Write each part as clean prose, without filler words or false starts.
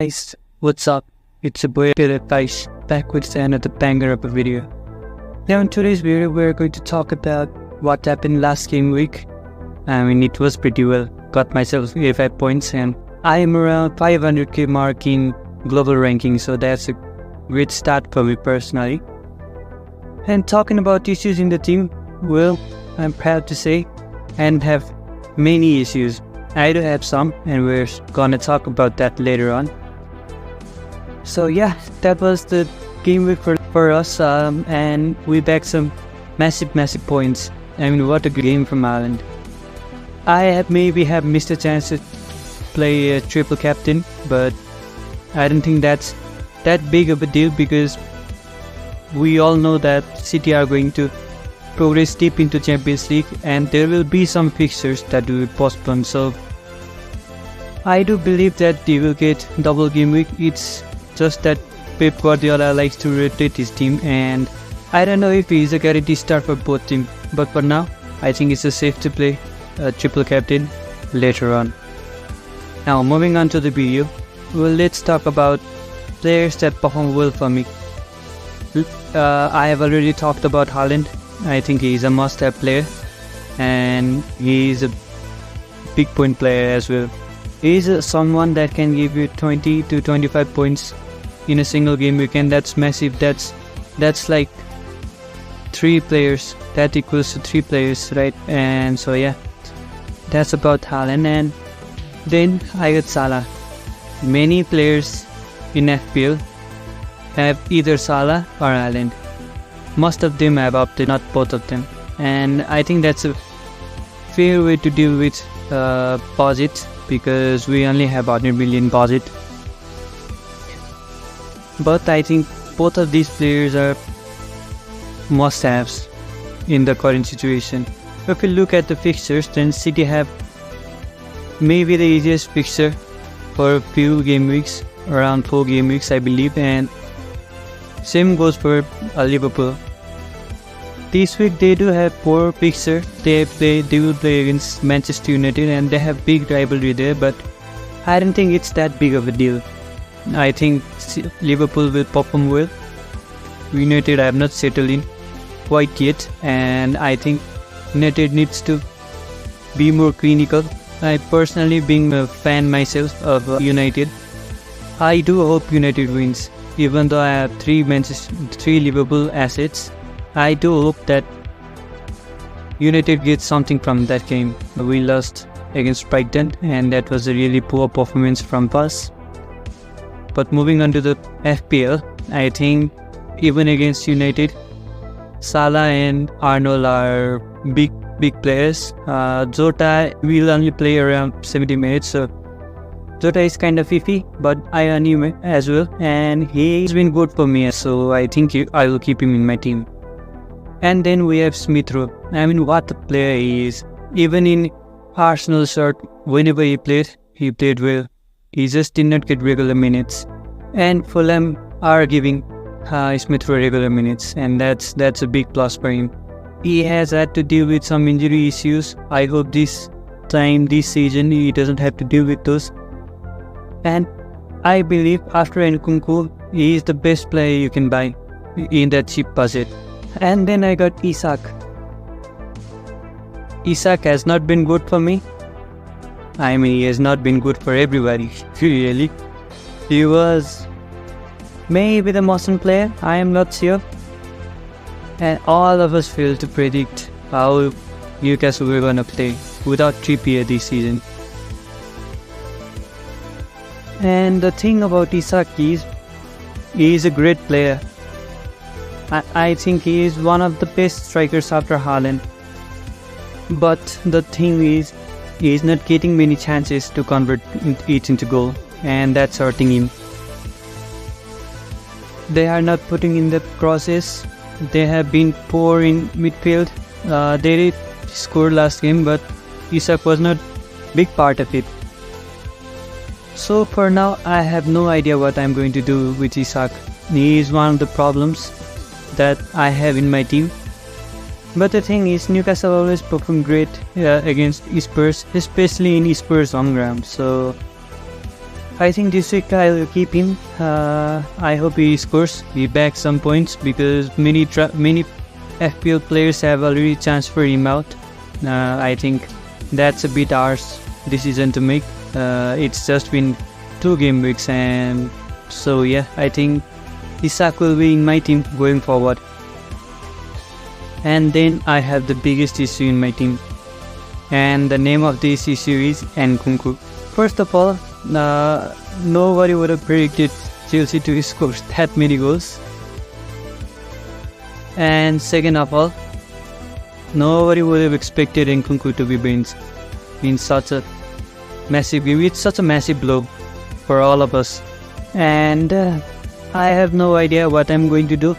Guys, what's up? It's your boy Guys, back with another banger of a video. Now in today's video we're going to talk about what happened last game week. I mean, it was pretty well. Got myself 85 points and I am around 500k mark in global ranking, so that's a great start for me personally. And talking about issues in the team, well, I'm proud to say and have many issues. I do have some and we're gonna talk about that later on. So yeah, that was the game week for us, and we bagged some massive points. I mean, what a game from Ireland. I maybe have missed a chance to play a triple captain, but I don't think that's that big of a deal because we all know that City are going to progress deep into Champions League and there will be some fixtures that will be postponed. So I do believe that they will get double game week. It's just that Pep Guardiola likes to rotate his team and I don't know if he's a guaranteed start for both teams, but for now I think it's safe to play a triple captain later on. Now moving on to the video, well, let's talk about players that perform well for me. I have already talked about Haaland. I think he's a must-have player and he's a big point player as well. He's someone that can give you 20 to 25 points in a single game weekend. That's massive. That's like 3 players. That equals to 3 players, right? And so yeah, that's about Haaland. And then I got Salah. Many players in FPL have either Salah or Haaland. Most of them have opted not both of them, and I think that's a fair way to deal with budget because we only have 100 million budget. But I think both of these players are must-haves in the current situation. If you look at the fixtures, then City have maybe the easiest fixture for a few game weeks, around 4 game weeks I believe, and same goes for Liverpool. This week they do have poor fixture. They will play against Manchester United and they have big rivalry there, but I don't think it's that big of a deal. I think Liverpool will perform well. United I have not settled in quite yet and I think United needs to be more clinical. I personally, being a fan myself of United, I do hope United wins. Even though I have 3 Liverpool assets, I do hope that United gets something from that game. We lost against Brighton and that was a really poor performance from us. But moving on to the FPL, I think even against United, Salah and Arnold are big players. Jota will only play around 70 minutes, so Jota is kind of iffy, but I own him as well and he's been good for me, so I think I will keep him in my team. And then we have Smith Rowe. I mean, what a player he is. Even in Arsenal shirt, whenever he played well. He just did not get regular minutes. And Fulham are giving Smith Rowe regular minutes, and that's a big plus for him. He has had to deal with some injury issues. I hope this season he doesn't have to deal with those. And I believe after Nkunku, he is the best player you can buy in that cheap budget. And then I got Isak. Isak has not been good for me. I mean, he has not been good for everybody, really. He was maybe the most player, I am not sure. And all of us failed to predict how Newcastle were gonna play without Trippier this season. And the thing about Isak is, he is a great player. I think he is one of the best strikers after Haaland. But the thing is, he is not getting many chances to convert it into goal, and that's hurting him. They are not putting in the crosses. They have been poor in midfield. They did score last game, but Isak was not a big part of it. So for now, I have no idea what I'm going to do with Isak. He is one of the problems that I have in my team. But the thing is, Newcastle always perform great against Spurs, especially in Spurs home ground. So I think this week I'll keep him. I hope he scores. He bags some points because many FPL players have already transferred him out. I think that's a bit harsh decision to make. It's just been 2 game weeks, and so yeah, I think Isak will be in my team going forward. And then I have the biggest issue in my team, and the name of this issue is Nkunku. First of all, nobody would have predicted Chelsea to score that many goals. And second of all, nobody would have expected Nkunku to be benched in such a massive game. It's such a massive blow for all of us, and I have no idea what I'm going to do.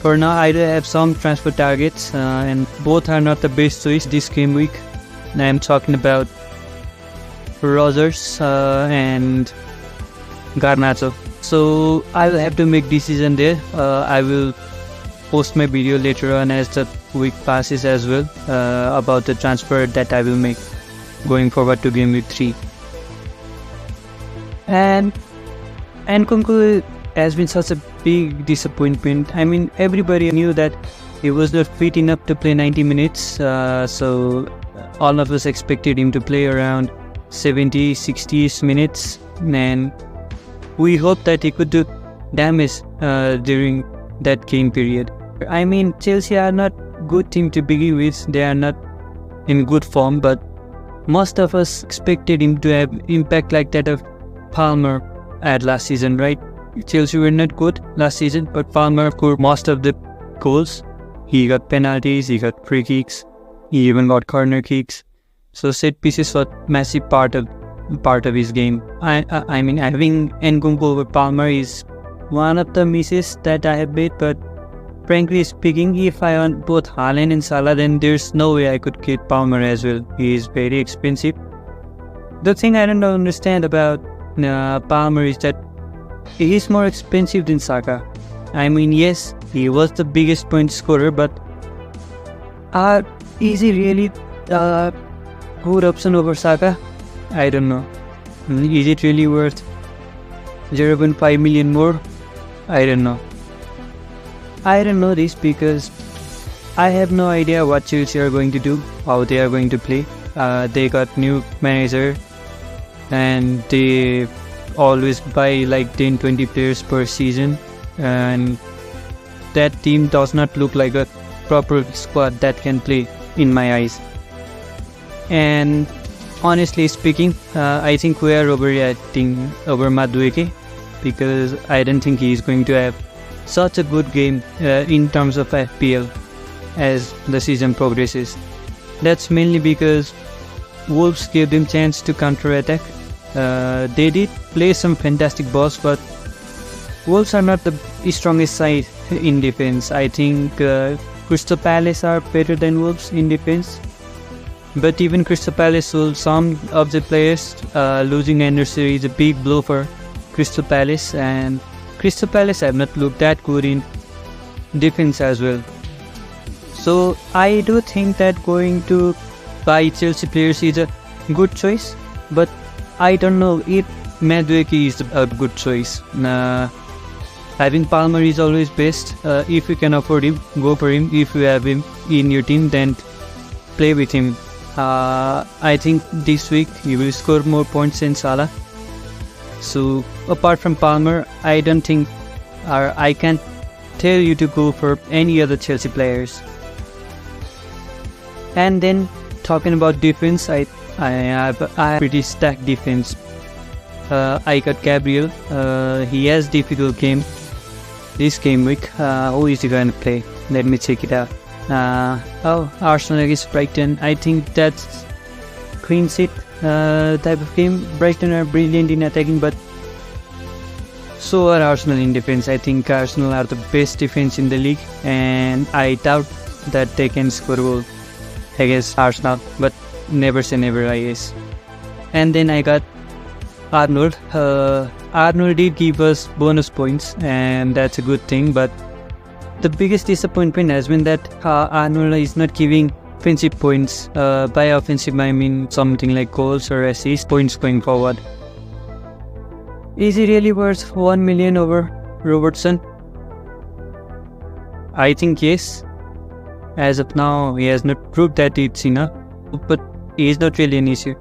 For now, I do have some transfer targets, and both are not the best choice this game week. I'm talking about Rogers and Garnacho. So I will have to make decision there. I will post my video later on as the week passes as well about the transfer that I will make going forward to game week 3. And Nkunku has been such a big disappointment. I mean, everybody knew that he was not fit enough to play 90 minutes, so all of us expected him to play around 70-60 minutes, and we hoped that he could do damage during that game period. I mean, Chelsea are not good team to begin with. They are not in good form, but most of us expected him to have impact like that of Palmer at last season, right? Chelsea were not good last season, but Palmer scored most of the goals. He got penalties, he got free kicks, he even got corner kicks. So set pieces were massive part of his game. I mean, having Nkunku over Palmer is one of the misses that I have made, but frankly speaking, if I want both Haaland and Salah, then there's no way I could get Palmer as well. He is very expensive. The thing I don't understand about Palmer is that he is more expensive than Saka. I mean, yes, he was the biggest point scorer, but is he really a good option over Saka? I don't know. Is it really worth 0.5 million more? I don't know. I don't know this because I have no idea what Chelsea are going to do, how they are going to play. They got new manager, and they always buy like 10-20 players per season, and that team does not look like a proper squad that can play in my eyes. And honestly speaking, I think we are overreacting over Madueke, because I don't think he is going to have such a good game in terms of FPL as the season progresses. That's mainly because Wolves gave them chance to counter-attack. They did play some fantastic balls, but Wolves are not the strongest side in defense. I think Crystal Palace are better than Wolves in defense. But even Crystal Palace sold some of the players. Losing Anderson is a big blow for Crystal Palace, and Crystal Palace have not looked that good in defense as well. So I do think that going to buy Chelsea players is a good choice, but I don't know if Madueke is a good choice. Having Palmer is always best. If you can afford him, go for him. If you have him in your team, then play with him. I think this week he will score more points than Salah. So apart from Palmer, I don't think, or I can't tell you to go for any other Chelsea players. And then talking about defense, I have a pretty stacked defense. I got Gabriel. He has difficult game this game week. Who is he going to play? Let me check it out. Arsenal against Brighton. I think that's clean sheet type of game. Brighton are brilliant in attacking, but so are Arsenal in defense. I think Arsenal are the best defense in the league, and I doubt that they can score a goal against Arsenal, but never say never, I guess. And then I got Arnold. Arnold did give us bonus points, and that's a good thing, but the biggest disappointment has been that Arnold is not giving offensive points. By offensive, I mean something like goals or assists, points going forward. Is he really worth 1 million over Robertson? I think yes. As of now, he has not proved that it's enough, but he is not really an issue.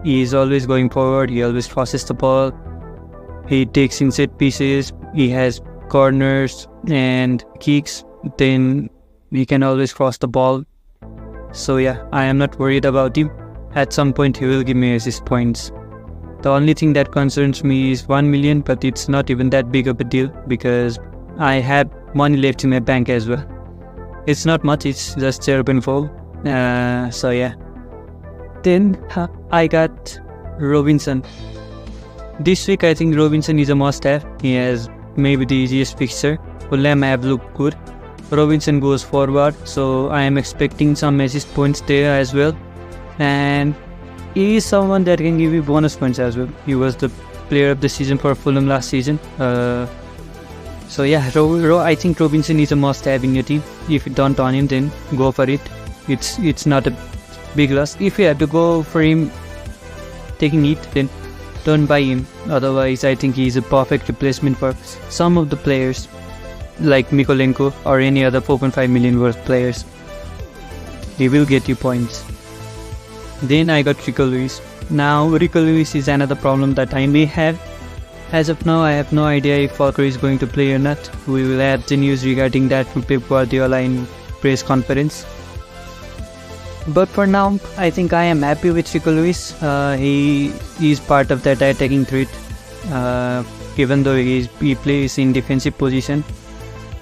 He is always going forward, he always crosses the ball, he takes in set pieces, he has corners and kicks, then he can always cross the ball. So yeah, I am not worried about him. At some point he will give me assist points. The only thing that concerns me is 1 million, but it's not even that big of a deal because I have money left in my bank as well. It's not much, it's just 0.4. So yeah. Then I got Robinson. This week I think Robinson is a must-have. He has maybe the easiest fixture. Fulham have looked good. Robinson goes forward, so I am expecting some assist points there as well. And he is someone that can give you bonus points as well. He was the player of the season for Fulham last season. So yeah, I think Robinson is a must-have in your team. If you don't own him, then go for it. It's not a big loss. If you have to go for him taking it, then don't buy him. Otherwise, I think he is a perfect replacement for some of the players like Mikolenko or any other 4.5 million worth players. He will get you points. Then I got Rico Lewis. Now Rico Lewis is another problem that I may have. As of now, I have no idea if Walker is going to play or not. We will have the news regarding that from Pep Guardiola in press conference. But for now, I think I am happy with Rico Lewis. He is part of that attacking threat, even though he plays in defensive position.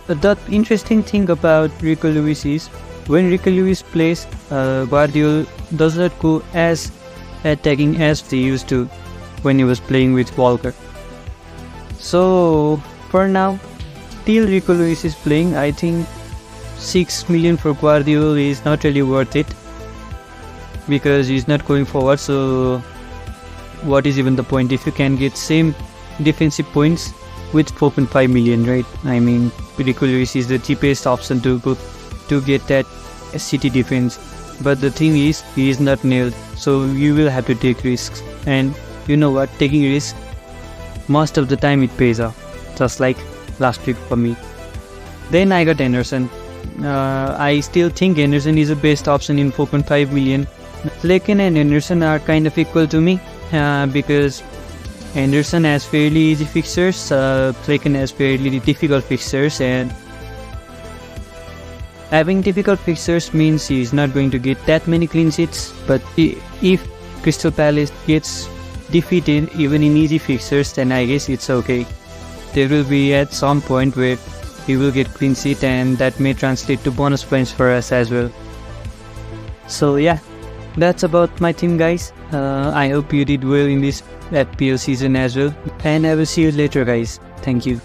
But the interesting thing about Rico Lewis is when Rico Lewis plays, Guardiola does not go as attacking as they used to when he was playing with Walker. So for now, till Rico Lewis is playing, I think 6 million for Guardiola is not really worth it because he's not going forward. So what is even the point if you can get same defensive points with 4.5 million, right? I mean, Rico Lewis is the cheapest option to get that City defense. But the thing is, he is not nailed, so you will have to take risks. And you know what? Taking risks, most of the time it pays off, just like last week for me. Then I got Anderson. I still think Anderson is the best option in 4.5 million. Lakin and Anderson are kind of equal to me because Anderson has fairly easy fixtures, Lakin has fairly difficult fixtures, and having difficult fixtures means he is not going to get that many clean sheets. But if Crystal Palace gets defeated even in easy fixtures, then I guess it's okay. There will be at some point where he will get clean sheet, and that may translate to bonus points for us as well. So yeah, that's about my team, guys. I hope you did well in this FPL season as well, and I will see you later, guys. Thank you.